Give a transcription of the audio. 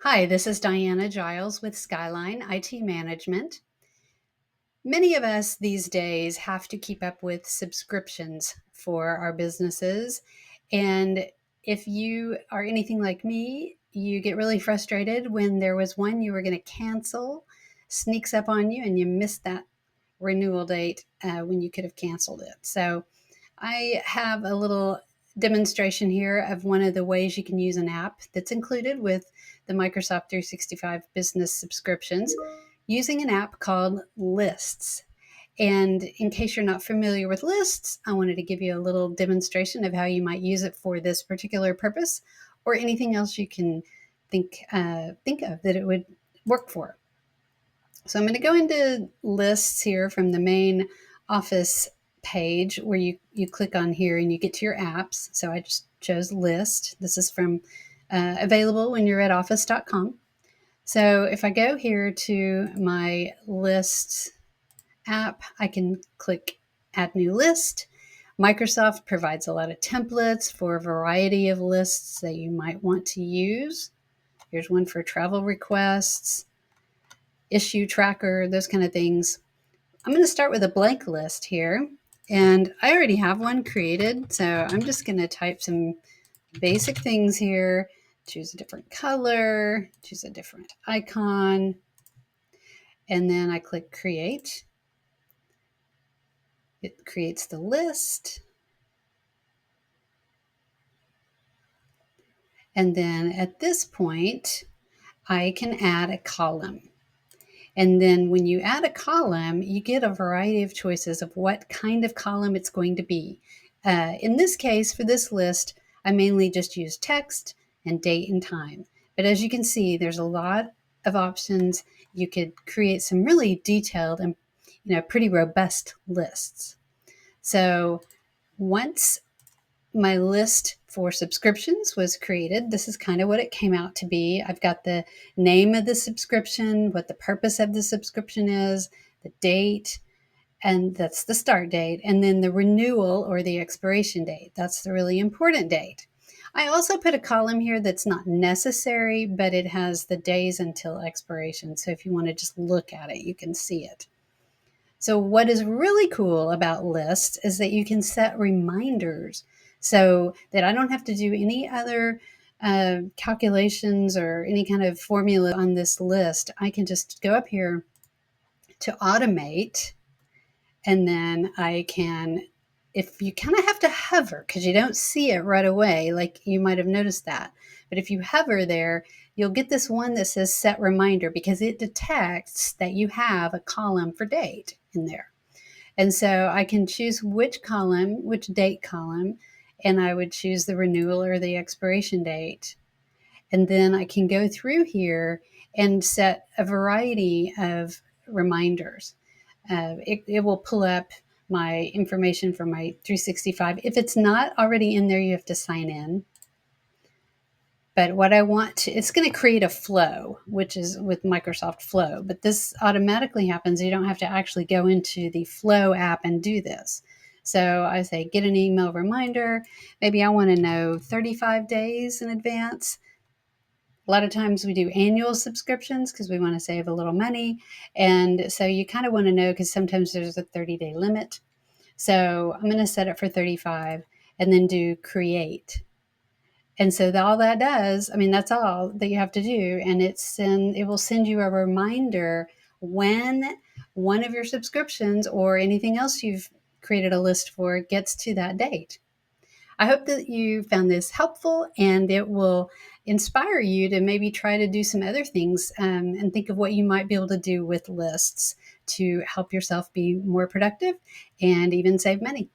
Hi, this is Diana Giles with Skyline IT Management. Many of us these days have to keep up with subscriptions for our businesses. And if you are anything like me, you get really frustrated when there was one you were going to cancel, sneaks up on you, and you missed that renewal date when you could have canceled it. So I have a little demonstration here of one of the ways you can use an app that's included with the Microsoft 365 business subscriptions using an app called Lists. And in case you're not familiar with Lists, I wanted to give you a little demonstration of how you might use it for this particular purpose or anything else you can think of that it would work for. So I'm going to go into Lists here from the main Office page where you click on here and you get to your apps. So I just chose List. This is from available when you're at office.com. So if I go here to my Lists app, I can click Add New List. Microsoft provides a lot of templates for a variety of lists that you might want to use. Here's one for travel requests, issue tracker, those kind of things. I'm going to start with a blank list here, and I already have one created, so I'm just going to type some basic things here, choose a different color, choose a different icon, and then I click create. It creates the list. And then at this point, I can add a column. And then when you add a column, you get a variety of choices of what kind of column it's going to be. In this case, for this list, I mainly just use text and date and time. But as you can see, there's a lot of options. You could create some really detailed and pretty robust lists. So once my list for subscriptions was created, this is kind of what it came out to be. I've got the name of the subscription, what the purpose of the subscription is, the date, and that's the start date, and then the renewal or the expiration date. That's the really important date. I also put a column here that's not necessary, but it has the days until expiration. So if you want to just look at it, you can see it. So what is really cool about lists is that you can set reminders so that I don't have to do any other calculations or any kind of formula on this list. I can just go up here to automate, and then I can, if you kind of have to hover because you don't see it right away, like you might have noticed that. But if you hover there, you'll get this one that says set reminder because it detects that you have a column for date in there. And so I can choose which column, which date column, and I would choose the renewal or the expiration date. And then I can go through here and set a variety of reminders. It will pull up my information from my 365. If it's not already in there, you have to sign in. But what I want to, it's going to create a flow, which is with Microsoft Flow. But this automatically happens. You don't have to actually go into the Flow app and do this. So I say, get an email reminder. Maybe I want to know 35 days in advance. A lot of times we do annual subscriptions because we want to save a little money. And so you kind of want to know because sometimes there's a 30-day limit. So I'm going to set it for 35 and then do create. And so all that does, I mean, that's all that you have to do. And it will send you a reminder when one of your subscriptions or anything else you've created a list for gets to that date. I hope that you found this helpful and it will inspire you to maybe try to do some other things and think of what you might be able to do with lists to help yourself be more productive and even save money.